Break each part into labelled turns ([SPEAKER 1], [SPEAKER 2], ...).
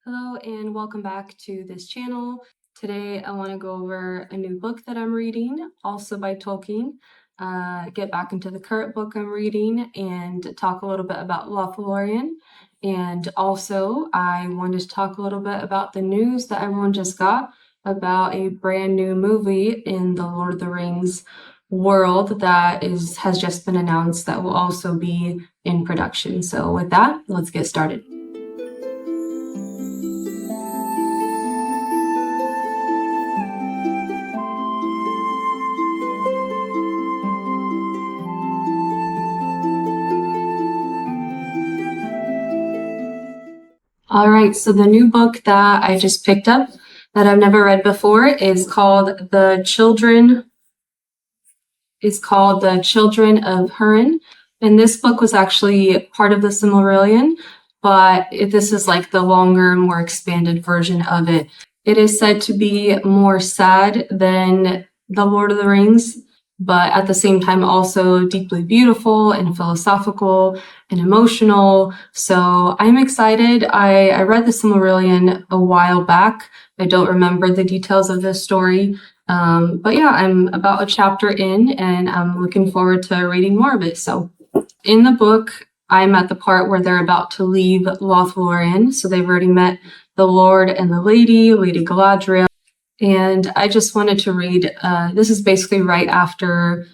[SPEAKER 1] Hello and welcome back to this channel. Today I want to go over a new book that I'm reading, also by Tolkien, get back into the current book I'm reading and talk a little bit about Lothlórien. And also I wanted to talk a little bit about the news that everyone just got about a brand new movie in the Lord of the Rings world that has just been announced that will also be in production. So with that, let's get started. All right, so the new book that I just picked up that I've never read before is called The Children of Húrin. And this book was actually part of the Silmarillion, but this is like the longer, more expanded version of it. It is said to be more sad than The Lord of the Rings, but at the same time also deeply beautiful and philosophical and emotional. So I'm excited. I read the Silmarillion a while back. I don't remember the details of this story. But yeah, I'm about a chapter in and I'm looking forward to reading more of it. So in the book, I'm at the part where they're about to leave Lothlórien. So they've already met the Lord and the Lady Galadriel. And I just wanted to read, this is basically right after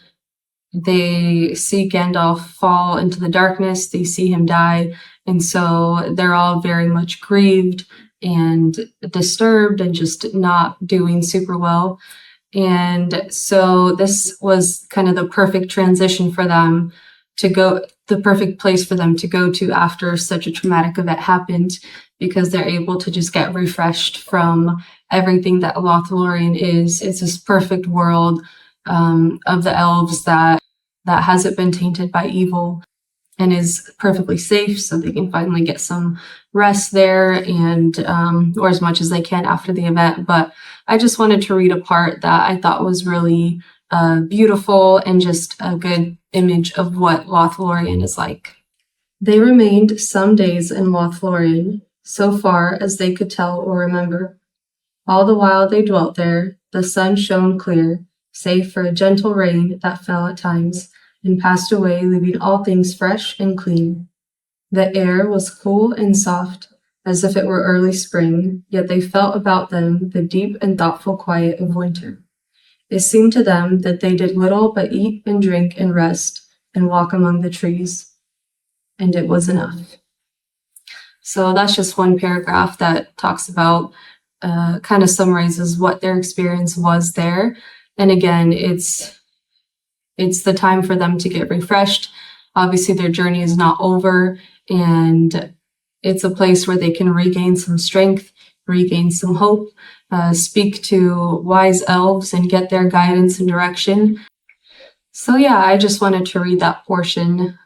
[SPEAKER 1] they see Gandalf fall into the darkness, they see him die, and so they're all very much grieved and disturbed and just not doing super well. And so this was kind of the perfect transition for them to go, the perfect place for them to go to after such a traumatic event happened, because they're able to just get refreshed from everything that Lothlórien is. It's this perfect world of the elves that hasn't been tainted by evil and is perfectly safe, so they can finally get some rest there and or as much as they can after the event. But I just wanted to read a part that I thought was really beautiful and just a good image of what Lothlórien is like. They remained some days in Lothlórien, so far as they could tell or remember. All the while they dwelt there, the sun shone clear, save for a gentle rain that fell at times and passed away, leaving all things fresh and clean. The air was cool and soft, as if it were early spring, yet they felt about them the deep and thoughtful quiet of winter. It seemed to them that they did little but eat and drink and rest and walk among the trees, and it was enough. So that's just one paragraph that talks about, kind of summarizes what their experience was there. And again, it's the time for them to get refreshed. Obviously, their journey is not over, and it's a place where they can regain some strength, regain some hope, speak to wise elves and get their guidance and direction. So yeah, I just wanted to read that portion.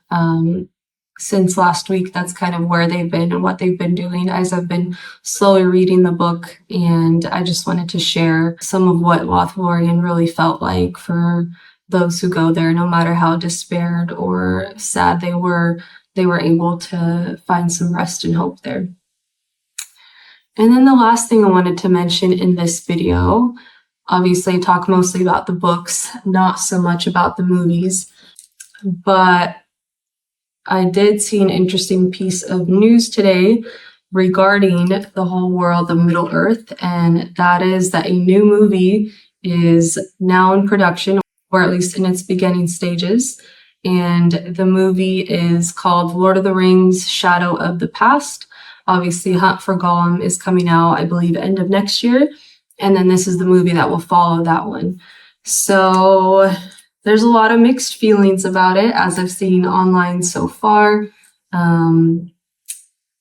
[SPEAKER 1] Since last week, that's kind of where they've been and what they've been doing as I've been slowly reading the book. And I just wanted to share some of what Lothlórien really felt like for those who go there, no matter how despaired or sad they were able to find some rest and hope there. And then the last thing I wanted to mention in this video, obviously I talk mostly about the books, not so much about the movies, but I did see an interesting piece of news today regarding the whole world of Middle Earth, and that is that a new movie is now in production, or at least in its beginning stages. And the movie is called Lord of the Rings: Shadow of the Past. Obviously, Hunt for Gollum is coming out, I believe, end of next year. And then this is the movie that will follow that one. So there's a lot of mixed feelings about it, as I've seen online so far.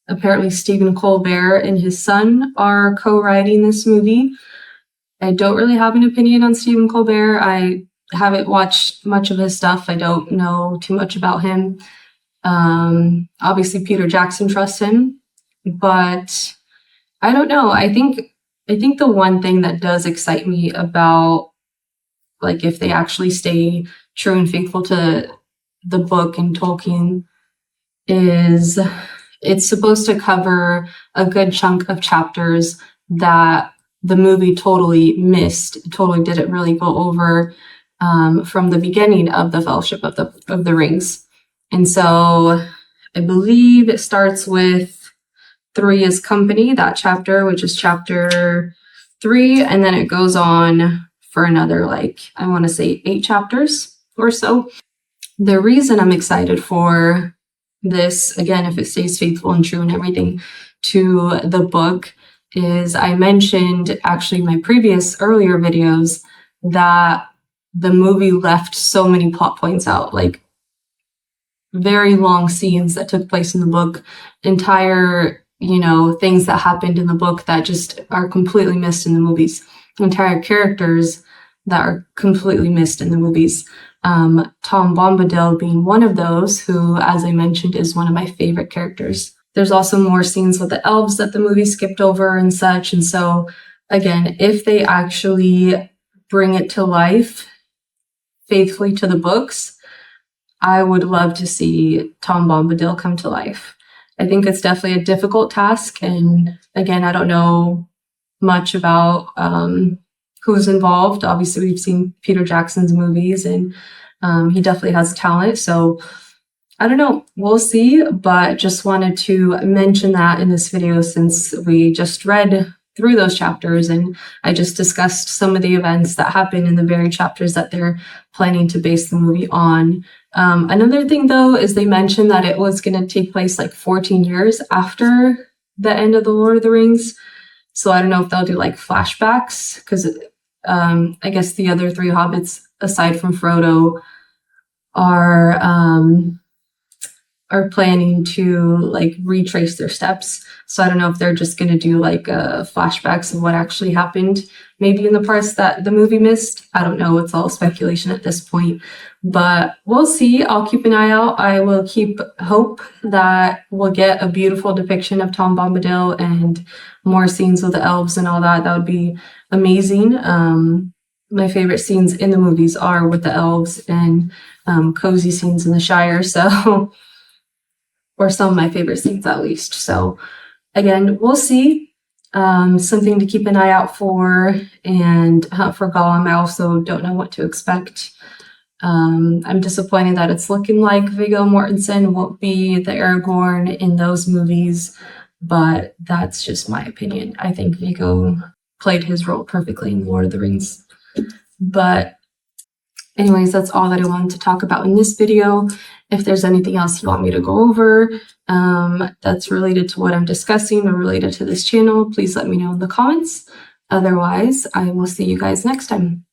[SPEAKER 1] Apparently, Stephen Colbert and his son are co-writing this movie. I don't really have an opinion on Stephen Colbert. I haven't watched much of his stuff. I don't know too much about him. Obviously, Peter Jackson trusts him, but I don't know. I think the one thing that does excite me about, like, if they actually stay true and faithful to the book and Tolkien, is it's supposed to cover a good chunk of chapters that the movie totally missed, totally didn't really go over from the beginning of the Fellowship of the Rings. And so I believe it starts with 3 is Company, that chapter, which is chapter 3, and then it goes on for another, like, I want to say 8 chapters or so. The reason I'm excited for this, again, if it stays faithful and true and everything to the book, is I mentioned actually in my previous earlier videos that the movie left so many plot points out, like very long scenes that took place in the book, entire, things that happened in the book that just are completely missed in the movies, entire characters that are completely missed in the movies. Tom Bombadil being one of those, who, as I mentioned, is one of my favorite characters. There's also more scenes with the elves that the movie skipped over and such. And so, again, if they actually bring it to life faithfully to the books, I would love to see Tom Bombadil come to life. I think it's definitely a difficult task. And again, I don't know much about who's involved. Obviously, we've seen Peter Jackson's movies, and he definitely has talent. So I don't know, we'll see, but just wanted to mention that in this video since we just read through those chapters and I just discussed some of the events that happen in the very chapters that they're planning to base the movie on. Another thing, though, is they mentioned that it was going to take place like 14 years after the end of The Lord of the Rings. So I don't know if they'll do like flashbacks, because I guess the other 3 hobbits, aside from Frodo, are planning to like retrace their steps. So I don't know if they're just going to do like flashbacks of what actually happened, maybe in the parts that the movie missed. I don't know. It's all speculation at this point, but we'll see. I'll keep an eye out. I will keep hope that we'll get a beautiful depiction of Tom Bombadil and more scenes with the elves and all that. That would be amazing. My favorite scenes in the movies are with the elves and cozy scenes in the Shire. So or some of my favorite scenes at least. So again, we'll see. Something to keep an eye out for. And for Gollum, I also don't know what to expect. I'm disappointed that it's looking like Viggo Mortensen won't be the Aragorn in those movies, but that's just my opinion. I think Viggo played his role perfectly in Lord of the Rings. But anyways, that's all that I wanted to talk about in this video. If there's anything else you want me to go over that's related to what I'm discussing or related to this channel, please let me know in the comments. Otherwise, I will see you guys next time.